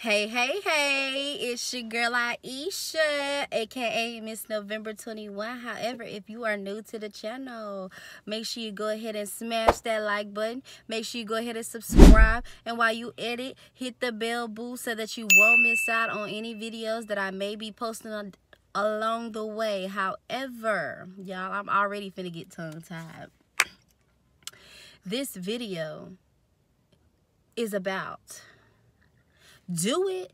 Hey, hey, hey, it's your girl Aisha, aka Miss November 21. However, if you are new to the channel, make sure you go ahead and smash that like button. Make sure you go ahead and subscribe. And while you edit, hit the bell boost so that you won't miss out on any videos that I may be posting along the way. However, y'all, I'm already finna get tongue-tied. This video is about do it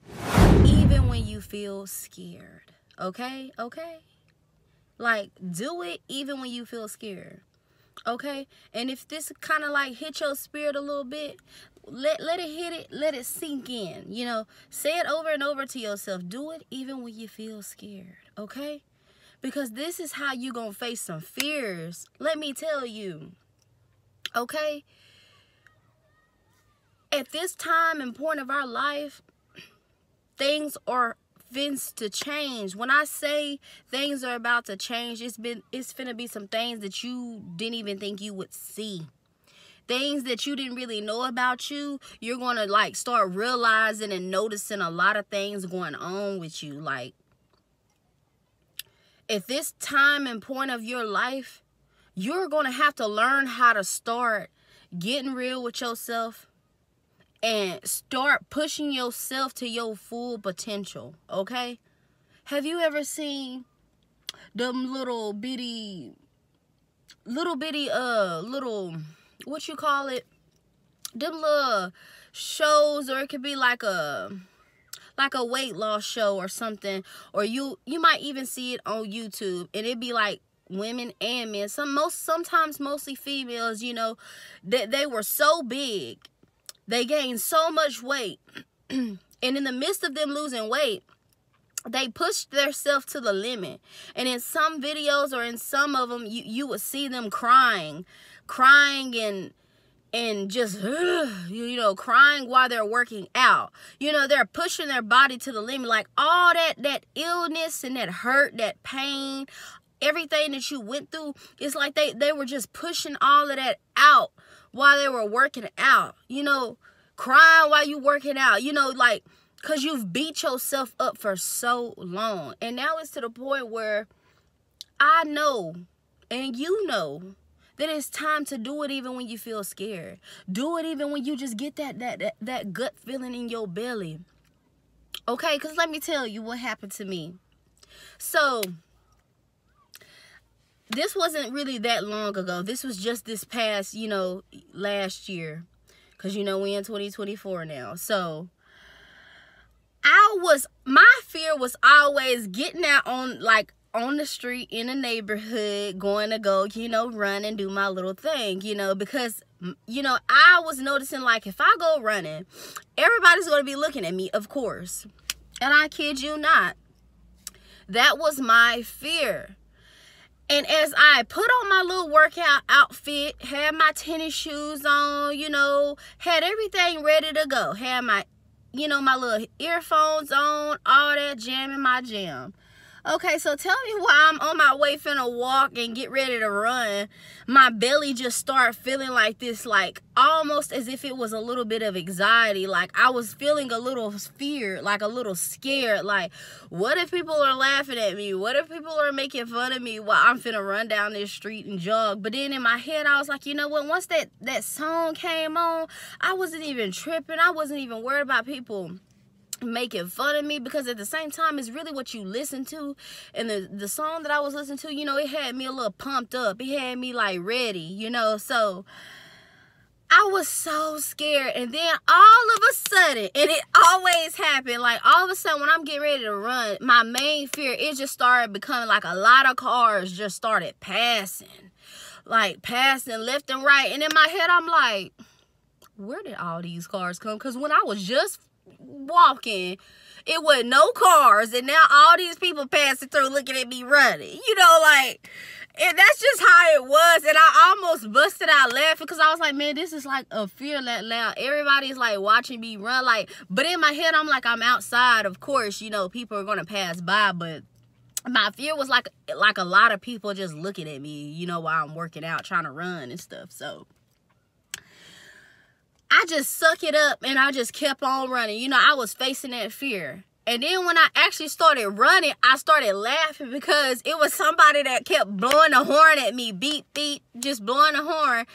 even when you feel scared. Okay? Like, do it even when you feel scared. Okay? And if this kind of like hit your spirit a little bit, let it hit it, let it sink in. You know, say it over and over to yourself. Do it even when you feel scared. Okay? Because this is how you gonna face some fears. Let me tell you. Okay? At this time and point of our life, things are fins to change. When I say things are about to change, it's finna be some things that you didn't even think you would see. Things that you didn't really know about you, you're gonna like start realizing and noticing a lot of things going on with you. Like, at this time and point of your life, you're gonna have to learn how to start getting real with yourself and start pushing yourself to your full potential. Okay? Have you ever seen them little bitty what you call it, them little shows, or it could be like a weight loss show or something, or you might even see it on YouTube, and it'd be like women and men, sometimes mostly females, you know, that they were so big, they gained so much weight, and in the midst of them losing weight, they pushed themselves to the limit. And in some videos, or in some of them, you would see them crying and just, you know, crying while they're working out. You know, they're pushing their body to the limit. Like, all that illness and that hurt, that pain, everything that you went through, it's like they were just pushing all of that out while they were working out. You know, crying while you working out. You know, like, because you've beat yourself up for so long. And now it's to the point where I know, and you know, that it's time to do it even when you feel scared. Do it even when you just get that gut feeling in your belly. Okay, because let me tell you what happened to me. So, this wasn't really that long ago. This was just this past, you know, last year. Because, you know, we in 2024 now. So, my fear was always getting out on the street in the neighborhood, going to go, you know, run and do my little thing, you know, because, you know, I was noticing, like, if I go running, everybody's going to be looking at me, of course. And I kid you not. That was my fear. And as I put on my little workout outfit, had my tennis shoes on, you know, had everything ready to go, had my, you know, my little earphones on, all that jam in my jam. Okay, so tell me why I'm on my way finna walk and get ready to run, my belly just started feeling like this, like almost as if it was a little bit of anxiety. Like, I was feeling a little fear, like a little scared. Like, what if people are laughing at me? What if people are making fun of me while I'm finna run down this street and jog? But then in my head, I was like, you know what? Once that song came on, I wasn't even tripping. I wasn't even worried about people making fun of me, because at the same time, it's really what you listen to. And the song that I was listening to, you know, it had me a little pumped up. It had me like ready, you know. So I was so scared. And then all of a sudden, and it always happened, like all of a sudden when I'm getting ready to run, my main fear, it just started becoming like a lot of cars just started passing, like passing left and right. And in my head, I'm like, where did all these cars come? Because when I was just walking, it was no cars, and now all these people passing through looking at me running, you know, like, and that's just how it was. And I almost busted out laughing, because I was like, man, this is like a fear that loud. Everybody's like watching me run, like, but in my head, I'm like, I'm outside, of course, you know, people are gonna pass by, but my fear was like a lot of people just looking at me, you know, while I'm working out, trying to run and stuff. So I just suck it up and I just kept on running. You know, I was facing that fear. And then when I actually started running, I started laughing because it was somebody that kept blowing the horn at me. Beep, beep, just blowing the horn.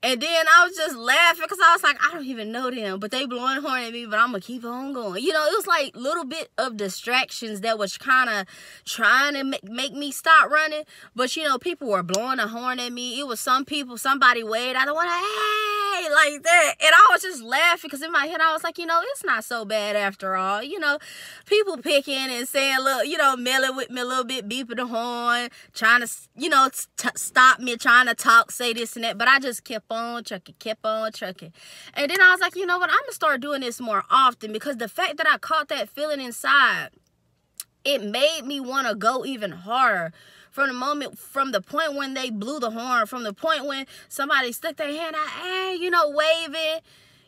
And then I was just laughing because I was like, I don't even know them, but they blowing the horn at me, but I'm going to keep on going. You know, it was like little bit of distractions that was kind of trying to make me stop running. But, you know, people were blowing the horn at me. It was somebody waved. I don't want to, hey, like that. And I was just laughing because in my head, I was like, you know, it's not so bad after all. You know, people picking and saying, look, you know, melling with me a little bit, beeping the horn, trying to, you know, stop me, trying to talk, say this and that. But I just kept on trucking. And then I was like, you know what, I'm gonna start doing this more often, because the fact that I caught that feeling inside, it made me want to go even harder. From the point when they blew the horn, from the point when somebody stuck their hand out, hey, you know, waving,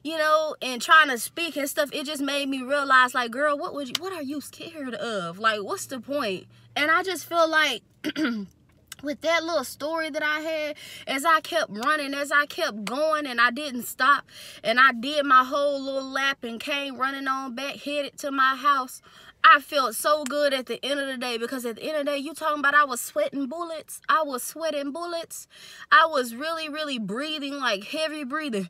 you know, and trying to speak and stuff, it just made me realize, like, girl, what are you scared of? Like, what's the point? And I just feel like with that little story that I had, as I kept running, as I kept going, and I didn't stop, and I did my whole little lap and came running on back, headed to my house, I felt so good at the end of the day, because at the end of the day, you talking about I was sweating bullets. I was sweating bullets. I was really, really breathing, like heavy breathing.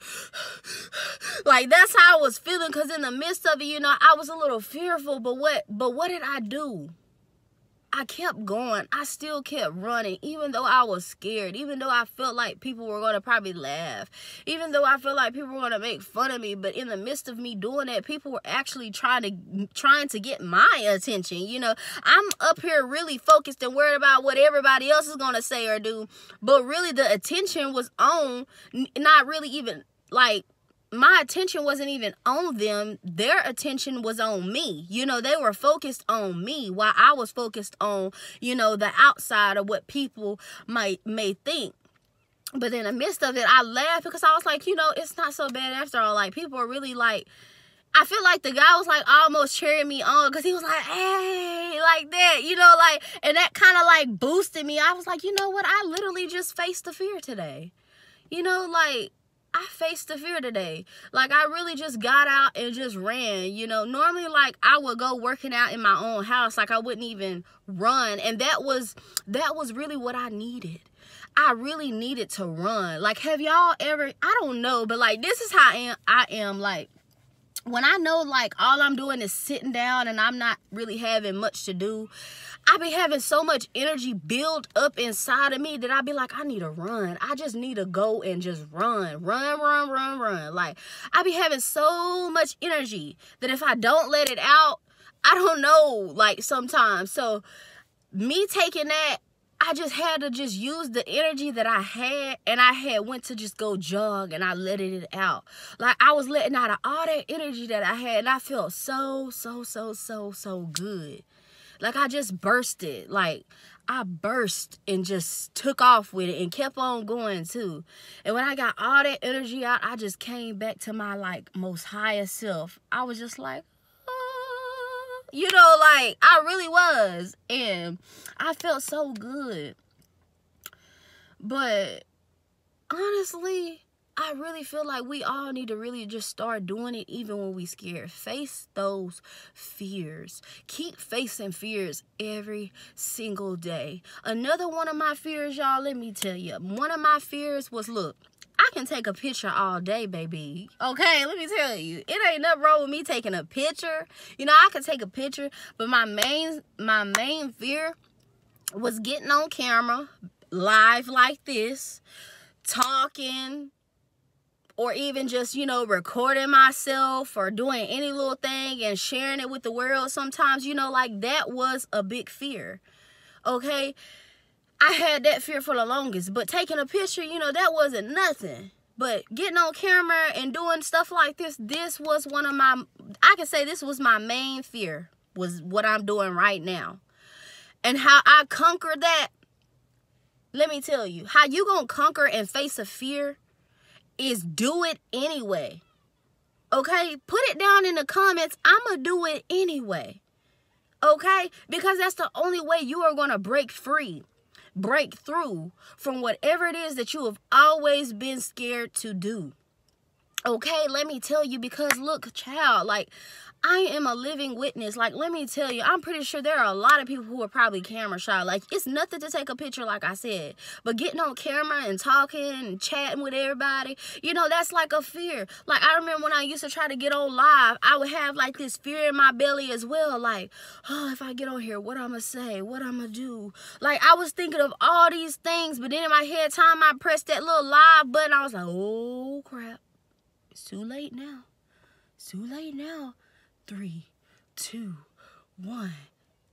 Like, that's how I was feeling, because in the midst of it, you know, I was a little fearful, but what did I do? I kept going. I still kept running, even though I was scared, even though I felt like people were going to probably laugh, even though I felt like people were going to make fun of me. But in the midst of me doing that, people were actually trying to get my attention. You know, I'm up here really focused and worried about what everybody else is going to say or do. But really, the attention was on, not really even, like, my attention wasn't even on them. Their attention was on me. You know, they were focused on me while I was focused on, you know, the outside of what people may think. But in the midst of it, I laughed because I was like, you know, it's not so bad after all. Like, people are really like, I feel like the guy was like almost cheering me on, because he was like, hey, like that, you know, like, and that kind of like boosted me. I was like, you know what? I literally just faced the fear today. You know, like, I faced the fear today. Like, I really just got out and just ran. You know, normally, like, I would go working out in my own house. Like, I wouldn't even run. And that was really what I needed. I really needed to run. Like, have y'all ever, I don't know, but like, this is how I am, like, when I know, like, all I'm doing is sitting down and I'm not really having much to do, I be having so much energy build up inside of me that I be like, I need to run. I just need to go and just run. Like, I be having so much energy that if I don't let it out, I don't know, like, sometimes. So me taking that, I just had to just use the energy that I had, and I had went to just go jog, and I let it out. Like, I was letting out all that energy that I had, and I felt so good. Like, I just bursted. Like, I burst and just took off with it and kept on going too. And when I got all that energy out, I just came back to my, like, most highest self. I was just like, you know, like, I really was. And I felt so good. But honestly, I really feel like we all need to really just start doing it even when we scared. Face those fears. Keep facing fears every single day. Another one of my fears, y'all, let me tell you. One of my fears was, look, I can take a picture all day, baby. Okay, let me tell you. It ain't nothing wrong with me taking a picture. You know, I can take a picture, but my main fear was getting on camera, live like this, talking, or even just, you know, recording myself or doing any little thing and sharing it with the world sometimes, you know, like, that was a big fear. Okay? I had that fear for the longest, but taking a picture, you know, that wasn't nothing. But getting on camera and doing stuff like this was one of my, I can say this was my main fear, was what I'm doing right now. And how I conquered that, let me tell you, how you gonna conquer and face a fear is do it anyway. Okay? Put it down in the comments. I'm gonna do it anyway. Okay? Because that's the only way you are gonna break free, break through from whatever it is that you have always been scared to do. Okay, let me tell you, because look, child, like, I am a living witness. Like, let me tell you, I'm pretty sure there are a lot of people who are probably camera shy. Like, it's nothing to take a picture, like I said. But getting on camera and talking and chatting with everybody, you know, that's like a fear. Like, I remember when I used to try to get on live, I would have like this fear in my belly as well. Like, oh, if I get on here, what I'm going to say, what I'm going to do. Like, I was thinking of all these things, but then in my head, time I pressed that little live button, I was like, oh, crap. It's too late now. It's too late now. 3, 2, 1.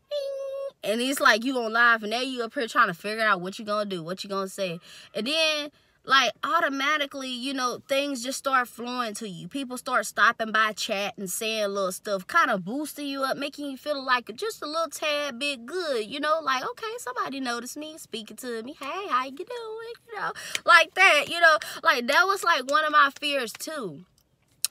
Bing. And it's like you on live, and there you up here trying to figure out what you gonna do, what you gonna say. And then, like, automatically, you know, things just start flowing to you. People start stopping by, chat and saying little stuff, kind of boosting you up, making you feel like just a little tad bit good, you know, like, okay, somebody noticed me, speaking to me, hey, how you doing, you know, like that, you know, like, that was like one of my fears too.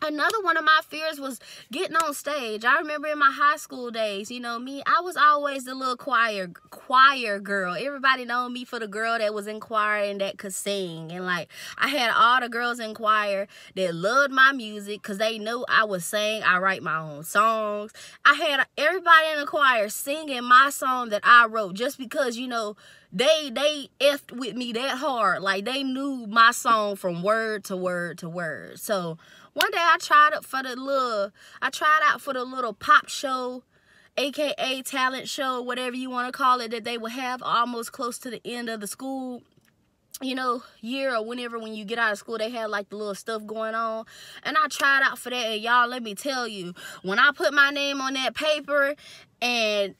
Another one of my fears was getting on stage. I remember in my high school days, you know, me, I was always the little choir girl. Everybody know me for the girl that was in choir and that could sing. And, like, I had all the girls in choir that loved my music because they knew I would sing. I write my own songs. I had everybody in the choir singing my song that I wrote just because, you know, they effed with me that hard. Like, they knew my song from word to word to word. So one day I tried out for the little pop show, aka talent show, whatever you want to call it, that they would have almost close to the end of the school, you know, year or whenever when you get out of school, they had like the little stuff going on. And I tried out for that, and y'all, let me tell you, when I put my name on that paper and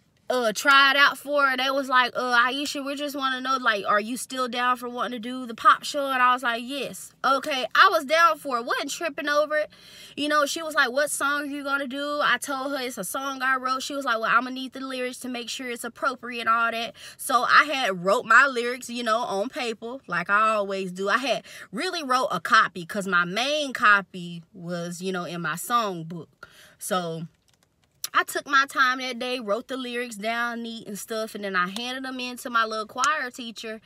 tried out for it, they was like, Aisha, we just want to know, like, are you still down for wanting to do the pop show? And I was like, yes. Okay, I was down for it, wasn't tripping over it. You know, she was like, what song are you gonna do? I told her it's a song I wrote. She was like, well, I'm gonna need the lyrics to make sure it's appropriate and all that. So I had wrote my lyrics, you know, on paper, like I always do. I had really wrote a copy because my main copy was, you know, in my songbook. So I took my time that day, wrote the lyrics down neat and stuff, and then I handed them in to my little choir teacher,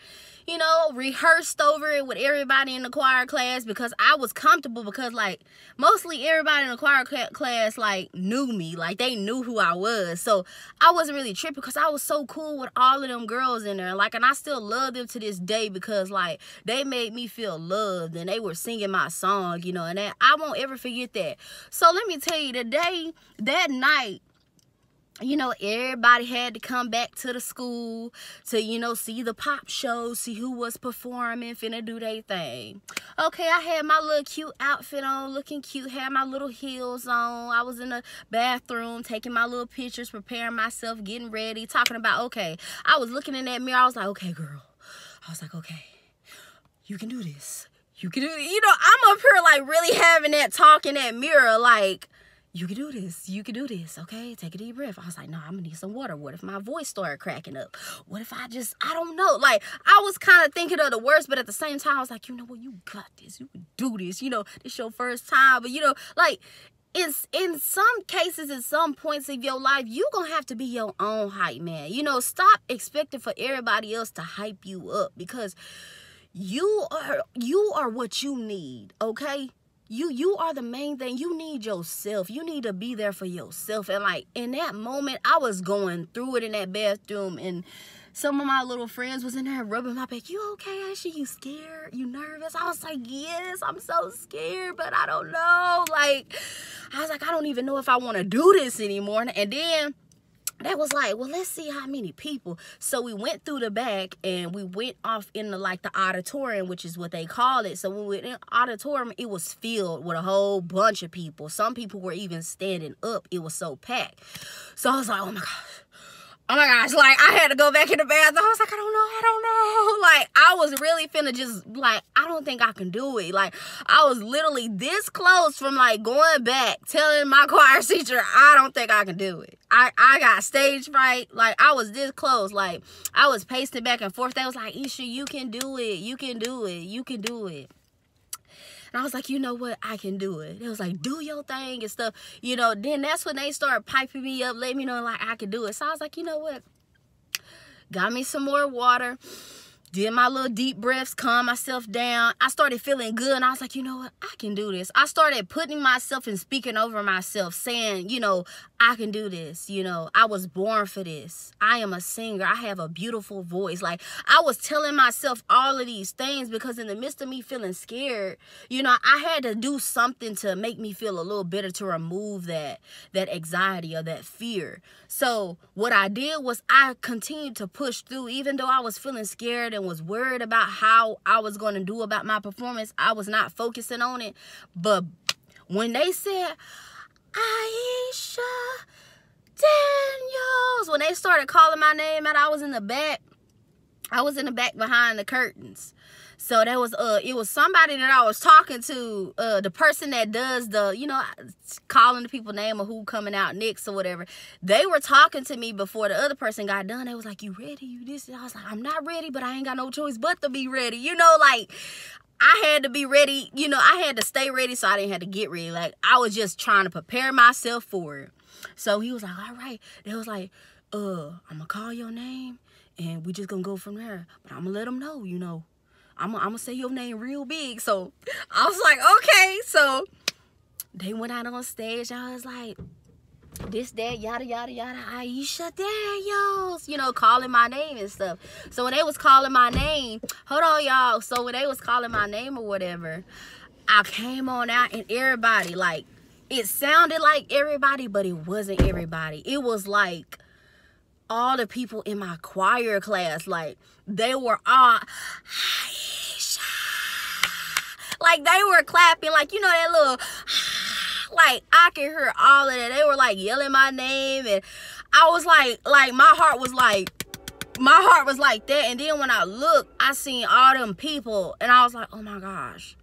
you know, rehearsed over it with everybody in the choir class because I was comfortable because, like, mostly everybody in the choir class, like, knew me. Like, they knew who I was. So I wasn't really tripping because I was so cool with all of them girls in there. Like, and I still love them to this day because, like, they made me feel loved and they were singing my song, you know, and I won't ever forget that. So let me tell you, that night, you know, everybody had to come back to the school to, you know, see the pop show, see who was performing, finna do their thing. Okay, I had my little cute outfit on, looking cute, had my little heels on. I was in the bathroom taking my little pictures, preparing myself, getting ready, talking about, okay, I was looking in that mirror. I was like, okay, girl. I was like, okay, you can do this. You can do it. You know, I'm up here, like, really having that talk in that mirror, like, you can do this. You can do this. Okay, take a deep breath. I was like, no, I'm gonna need some water. What if my voice started cracking up? What if I don't know. Like, I was kind of thinking of the worst, but at the same time, I was like, you know what? You got this. You can do this. You know, this your first time. But, you know, like, in some cases, in some points of your life, you gonna have to be your own hype man. You know, stop expecting for everybody else to hype you up because you are what you need, okay? You are the main thing. You need yourself. You need to be there for yourself. And, like, in that moment, I was going through it in that bathroom, and some of my little friends was in there rubbing my back. You okay, Aisha? You scared? You nervous? I was like, yes, I'm so scared, but I don't know. Like, I was like, I don't even know if I want to do this anymore. And then that was like, well, let's see how many people. So we went through the back and we went off into, like, the auditorium, which is what they call it. So when we went in the auditorium, it was filled with a whole bunch of people. Some people were even standing up. It was so packed. So I was like, oh my gosh. Oh my gosh, like, I had to go back in the bathroom. I was like, I don't know. Like, I was really finna just, like, I don't think I can do it. Like, I was literally this close from, like, going back, telling my choir teacher, I don't think I can do it. I got stage fright. Like, I was this close. Like, I was pacing back and forth. They was like, Isha, you can do it. You can do it. You can do it. And I was like, you know what? I can do it. It was like, do your thing and stuff. You know, then that's when they started piping me up, letting me know, like, I could do it. So I was like, you know what? Got me some more water. did my little deep breaths, calm myself down. I started feeling good, and I was like, you know what? I can do this. I started putting myself and speaking over myself, saying, you know, I can do this. You know, I was born for this. I am a singer. I have a beautiful voice. Like, I was telling myself all of these things because in the midst of me feeling scared, you know, I had to do something to make me feel a little better, to remove that anxiety or that fear. So what I did was I continued to push through, even though I was feeling scared and was worried about how I was going to do about my performance. I was not focusing on it. But when they said, Aisha Daniels, when they started calling my name out, I was in the back. I was in the back behind the curtains. So there was it was somebody that I was talking to, the person that does the, you know, calling the people name or who coming out next or whatever. They were talking to me before the other person got done. They was like, you ready? You this? And I was like, I'm not ready, but I ain't got no choice but to be ready. You know, like, I had to be ready. You know, I had to stay ready, so I didn't have to get ready. Like, I was just trying to prepare myself for it. So he was like, all right. They was like, I'm going to call your name, and we just going to go from there. But I'm going to let them know, you know. I'm gonna say your name real big. So I was like, okay. So they went out on stage. I was like, this, that, yada, yada, yada, Aisha Daniels, you know, calling my name and stuff. So when they was calling my name, hold on, y'all. So when they was calling my name or whatever, I came on out, and everybody, like, it sounded like everybody, but it wasn't everybody. It was like all the people in my choir class, like, they were all, like, they were clapping, like, you know, that little, like, I could hear all of that. They were, like, yelling my name, and I was like, my heart was like that. And then when I looked, I seen all them people, and I was like, oh my gosh.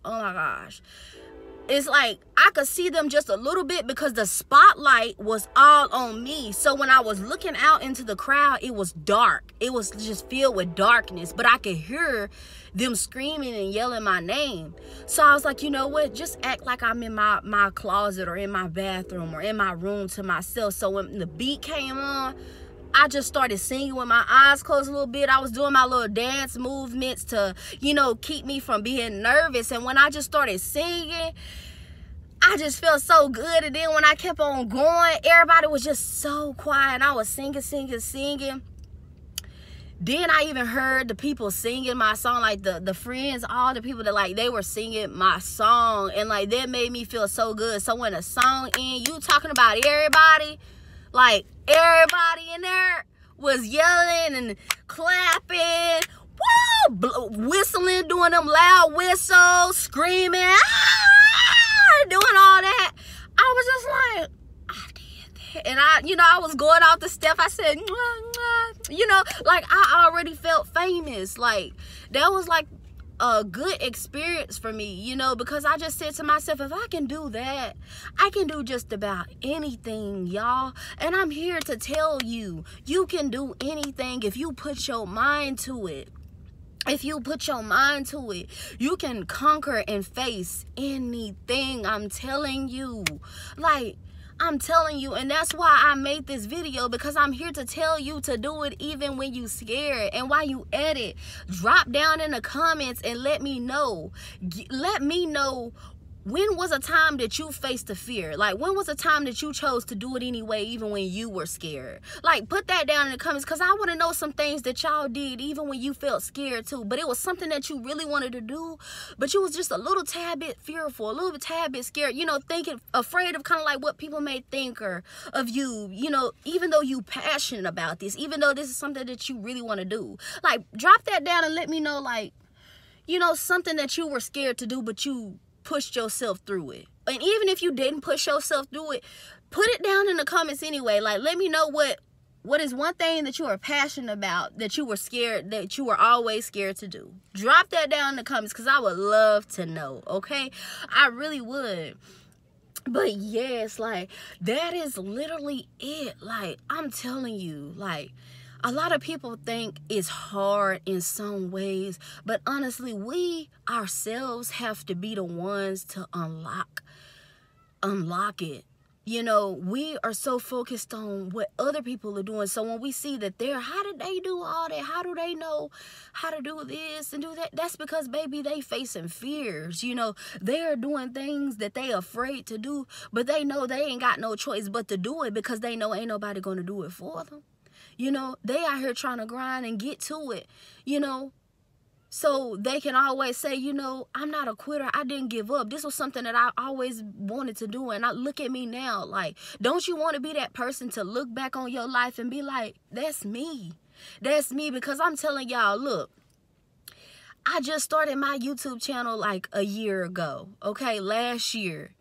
It's like I could see them just a little bit because the spotlight was all on me. So when I was looking out into the crowd, it was dark. It was just filled with darkness, but I could hear them screaming and yelling my name. So I was like, you know what? Just act like I'm in my closet or in my bathroom or in my room to myself. So when the beat came on, I just started singing with my eyes closed a little bit. I was doing my little dance movements to, you know, keep me from being nervous. And when I just started singing, I just felt so good. And then when I kept on going, everybody was just so quiet. I was singing. Then I even heard the people singing my song, like the friends, all the people that, like, they were singing my song. And, like, that made me feel so good. So when the song ended, you talking about everybody, like, everybody in there was yelling and clapping, woo, whistling, doing them loud whistles, screaming, doing all that. I was just like, I did that. And I, you know, I was going off the step. I said, mwah, mwah. You know, like, I already felt famous. Like, that was like a good experience for me, you know, because I just said to myself, if I can do that, I can do just about anything, y'all. And I'm here to tell you, you can do anything if you put your mind to it. If you put your mind to it, you can conquer and face anything. I'm telling you. Like, I'm telling you. And that's why I made this video, because I'm here to tell you to do it even when you scared. And while you edit, drop down in the comments and let me know. Let me know, when was a time that you faced the fear? Like, when was a time that you chose to do it anyway, even when you were scared? Like, put that down in the comments, because I want to know some things that y'all did even when you felt scared too. But it was something that you really wanted to do, but you was just a little tad bit fearful, a little tad bit scared, you know, thinking, afraid of kind of like what people may think or of you, you know, even though you passionate about this, even though this is something that you really want to do. Like, drop that down and let me know, like, you know, something that you were scared to do, but you pushed yourself through it. And even if you didn't push yourself through it, put it down in the comments anyway. Like, let me know what is one thing that you are passionate about, that you were scared, that you were always scared to do. Drop that down in the comments, because I would love to know, okay? I really would. But yes, like, that is literally it. Like, I'm telling you, like, a lot of people think it's hard in some ways, but honestly, we ourselves have to be the ones to unlock it. You know, we are so focused on what other people are doing. So when we see that how did they do all that? How do they know how to do this and do that? That's because, baby, they facing fears. You know, they are doing things that they afraid to do, but they know they ain't got no choice but to do it because they know ain't nobody going to do it for them. You know, they out here trying to grind and get to it, you know. So they can always say, you know, I'm not a quitter. I didn't give up. This was something that I always wanted to do. And I look at me now. Like, don't you want to be that person to look back on your life and be like, that's me. That's me. Because I'm telling y'all, look, I just started my YouTube channel like a year ago. Okay, last year.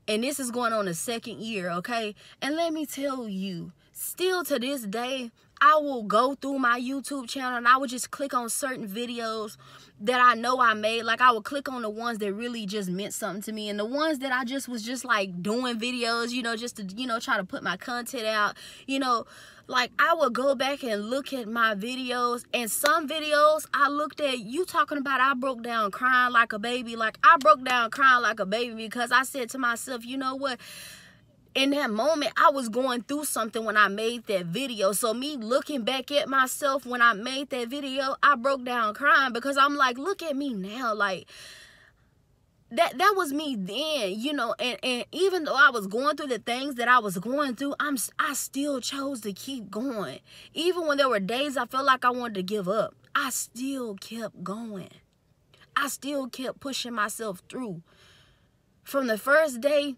And this is going on the 2nd year. Okay. And let me tell you, still to this day, I will go through my YouTube channel and I would just click on certain videos that I know I made. Like, I would click on the ones that really just meant something to me, and the ones that I just was just like doing videos, you know, just to, you know, try to put my content out, you know. Like, I would go back and look at my videos, and some videos I looked at, you talking about I broke down crying like a baby. Like, I broke down crying like a baby because I said to myself, you know what? In that moment, I was going through something when I made that video. So me looking back at myself when I made that video, I broke down crying because I'm like, look at me now. Like, that was me then, you know. And even though I was going through the things that I was going through, I still chose to keep going. Even when there were days I felt like I wanted to give up, I still kept going. I still kept pushing myself through. From the first day,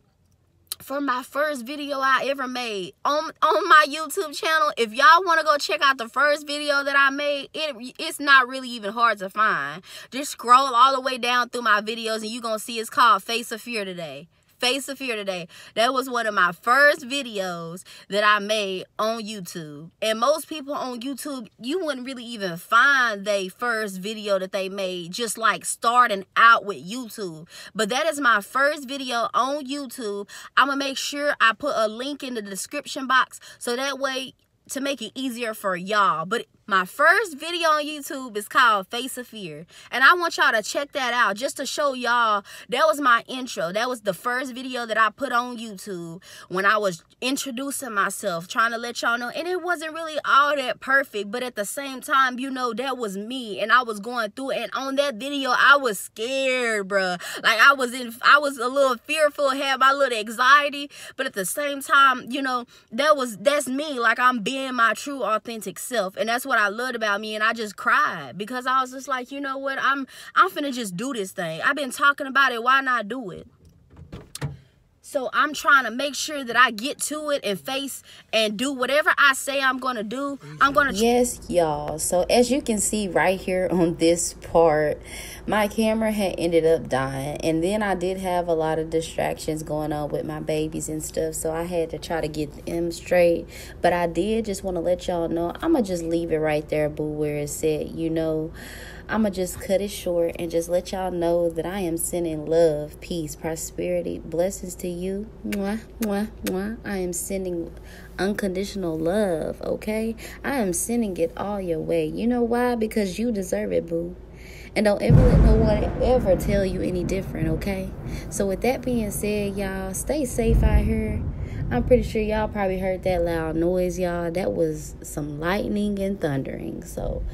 from my first video I ever made on my YouTube channel. If y'all want to go check out the first video that I made, it's not really even hard to find. Just scroll all the way down through my videos and you're going to see it's called Face of Fear Today. Face of Fear Today. That was one of my first videos that I made on YouTube. And most people on YouTube, you wouldn't really even find their first video that they made just like starting out with YouTube. But that is my first video on YouTube. I'm going to make sure I put a link in the description box so that way to make it easier for y'all. But my first video on YouTube is called Face of Fear. And I want y'all to check that out just to show y'all that was my intro. That was the first video that I put on YouTube when I was introducing myself, trying to let y'all know. And it wasn't really all that perfect, but at the same time, you know, that was me and I was going through it. And on that video, I was scared, bruh. Like, I was a little fearful, had my little anxiety, but at the same time, you know, that's me. Like, I'm being my true authentic self. And that's what I loved about me. And I just cried because I was just like, you know what, I'm finna just do this thing. I've been talking about it, why not do it? So I'm trying to make sure that I get to it and face and do whatever I say I'm going to do. I'm going to... Yes, y'all. So as you can see right here on this part, my camera had ended up dying. And then I did have a lot of distractions going on with my babies and stuff. So I had to try to get them straight. But I did just want to let y'all know, I'm going to just leave it right there, boo, where it said, you know, I'm going to just cut it short and just let y'all know that I am sending love, peace, prosperity, blessings to you. Mwah, mwah, mwah. I am sending unconditional love, okay? I am sending it all your way. You know why? Because you deserve it, boo. And don't ever let no one ever tell you any different, okay? So with that being said, y'all, stay safe out here. I'm pretty sure y'all probably heard that loud noise, y'all. That was some lightning and thundering, so...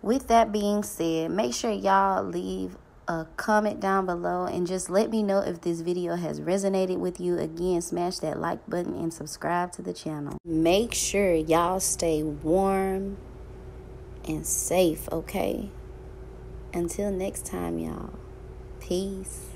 With that being said, make sure y'all leave a comment down below and just let me know if this video has resonated with you. Again, smash that like button and subscribe to the channel. Make sure y'all stay warm and safe, okay? Until next time, y'all. Peace.